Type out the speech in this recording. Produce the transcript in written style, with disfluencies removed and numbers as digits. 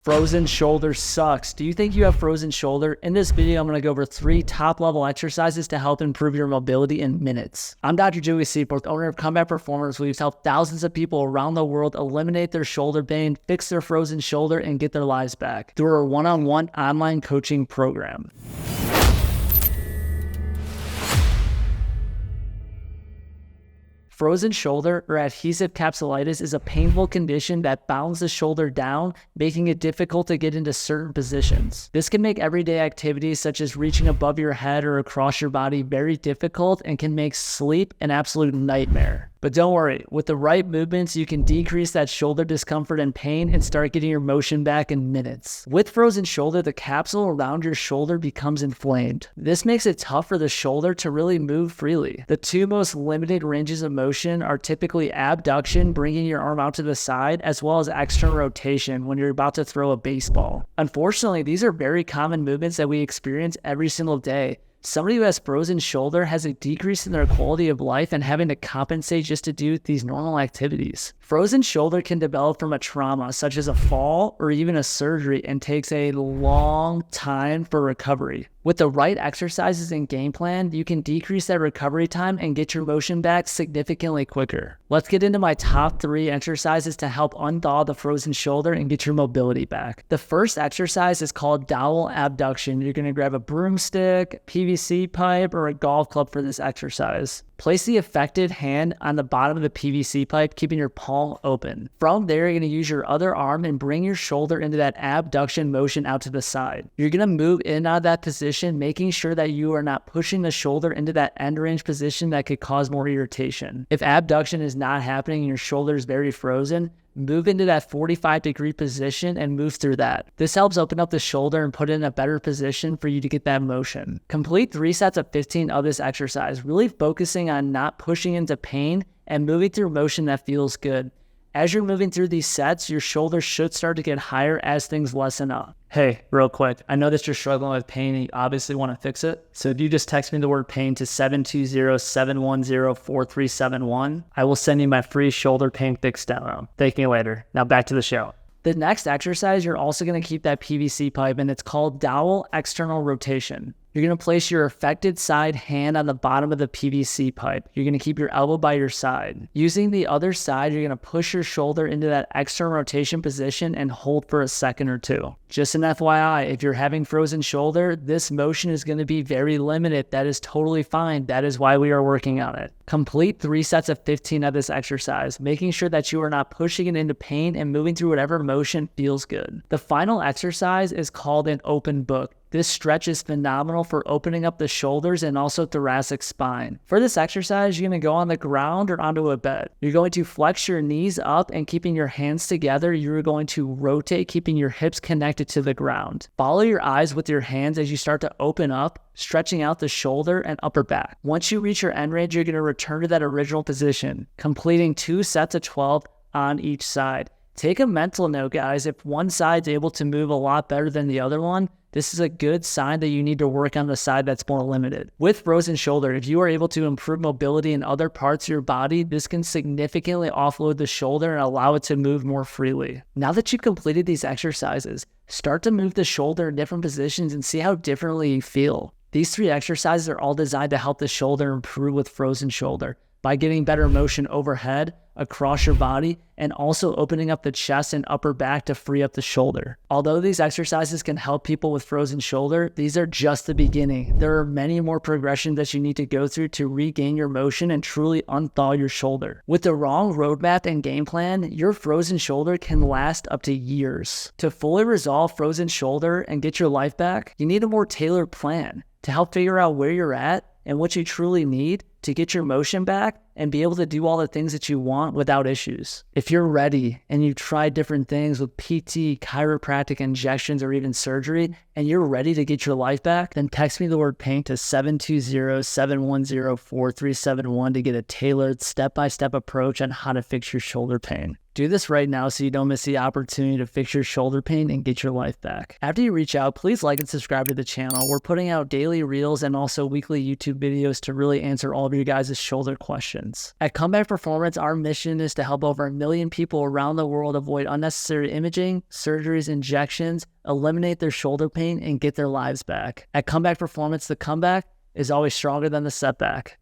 Frozen shoulder sucks. Do you think you have frozen shoulder? In this video, I'm going to go over 3 top-level exercises to help improve your mobility in minutes. I'm Dr. Joey Seaforth, owner of Combat Performance. We've helped thousands of people around the world eliminate their shoulder pain, fix their frozen shoulder, and get their lives back through our one-on-one online coaching program. Frozen shoulder or adhesive capsulitis is a painful condition that bounds the shoulder down, making it difficult to get into certain positions. This can make everyday activities such as reaching above your head or across your body very difficult and can make sleep an absolute nightmare. But don't worry, with the right movements, you can decrease that shoulder discomfort and pain and start getting your motion back in minutes. With frozen shoulder, the capsule around your shoulder becomes inflamed. This makes it tough for the shoulder to really move freely. The 2 most limited ranges of motion are typically abduction, bringing your arm out to the side, as well as external rotation when you're about to throw a baseball. Unfortunately, these are very common movements that we experience every single day. Somebody who has frozen shoulder has a decrease in their quality of life and having to compensate just to do these normal activities. Frozen shoulder can develop from a trauma such as a fall or even a surgery and takes a long time for recovery. With the right exercises and game plan, you can decrease that recovery time and get your motion back significantly quicker. Let's get into my top 3 exercises to help unthaw the frozen shoulder and get your mobility back. The first exercise is called dowel abduction. You're going to grab a broomstick, PVC pipe, or a golf club for this exercise. Place the affected hand on the bottom of the PVC pipe, keeping your palm open. From there, you're going to use your other arm and bring your shoulder into that abduction motion out to the side. You're going to move in and out of that position, making sure that you are not pushing the shoulder into that end range position that could cause more irritation. If abduction is not happening and your shoulder is very frozen, move into that 45-degree position and move through that. This helps open up the shoulder and put it in a better position for you to get that motion. Complete 3 sets of 15 of this exercise, really focusing on not pushing into pain and moving through motion that feels good. As you're moving through these sets, your shoulders should start to get higher as things lessen up. Hey, real quick, I know that you're struggling with pain and you obviously want to fix it. So if you just text me the word pain to 720-710-4371, I will send you my free shoulder pain fix demo. Thank you later. Now back to the show. The next exercise, you're also going to keep that PVC pipe, and it's called dowel external rotation. You're going to place your affected side hand on the bottom of the PVC pipe. You're going to keep your elbow by your side. Using the other side, you're going to push your shoulder into that external rotation position and hold for a second or 2. Just an FYI, if you're having frozen shoulder, this motion is going to be very limited. That is totally fine. That is why we are working on it. Complete 3 sets of 15 of this exercise, making sure that you are not pushing it into pain and moving through whatever motion feels good. The final exercise is called an open book. This stretch is phenomenal for opening up the shoulders and also thoracic spine. For this exercise, you're going to go on the ground or onto a bed. You're going to flex your knees up and keeping your hands together, you're going to rotate, keeping your hips connected to the ground. Follow your eyes with your hands as you start to open up, stretching out the shoulder and upper back. Once you reach your end range, you're going to return to that original position, completing 2 sets of 12 on each side. Take a mental note, guys. If one side's able to move a lot better than the other one, this is a good sign that you need to work on the side that's more limited. With frozen shoulder, if you are able to improve mobility in other parts of your body, this can significantly offload the shoulder and allow it to move more freely. Now that you've completed these exercises, start to move the shoulder in different positions and see how differently you feel. These 3 exercises are all designed to help the shoulder improve with frozen shoulder by getting better motion overhead, across your body, and also opening up the chest and upper back to free up the shoulder. Although these exercises can help people with frozen shoulder, these are just the beginning. There are many more progressions that you need to go through to regain your motion and truly unthaw your shoulder. With the wrong roadmap and game plan, your frozen shoulder can last up to years. To fully resolve frozen shoulder and get your life back, you need a more tailored plan to help figure out where you're at and what you truly need to get your motion back and be able to do all the things that you want without issues. If you're ready and you've tried different things with PT, chiropractic injections, or even surgery, and you're ready to get your life back, then text me the word pain to 720-710-4371 to get a tailored step-by-step approach on how to fix your shoulder pain. Do this right now so you don't miss the opportunity to fix your shoulder pain and get your life back. After you reach out, please like and subscribe to the channel. We're putting out daily reels and also weekly YouTube videos to really answer all of your guys' shoulder questions. injections. At Comeback Performance, our mission is to help over 1 million people around the world avoid unnecessary imaging, surgeries, injections, eliminate their shoulder pain, and get their lives back. At Comeback Performance, the comeback is always stronger than the setback.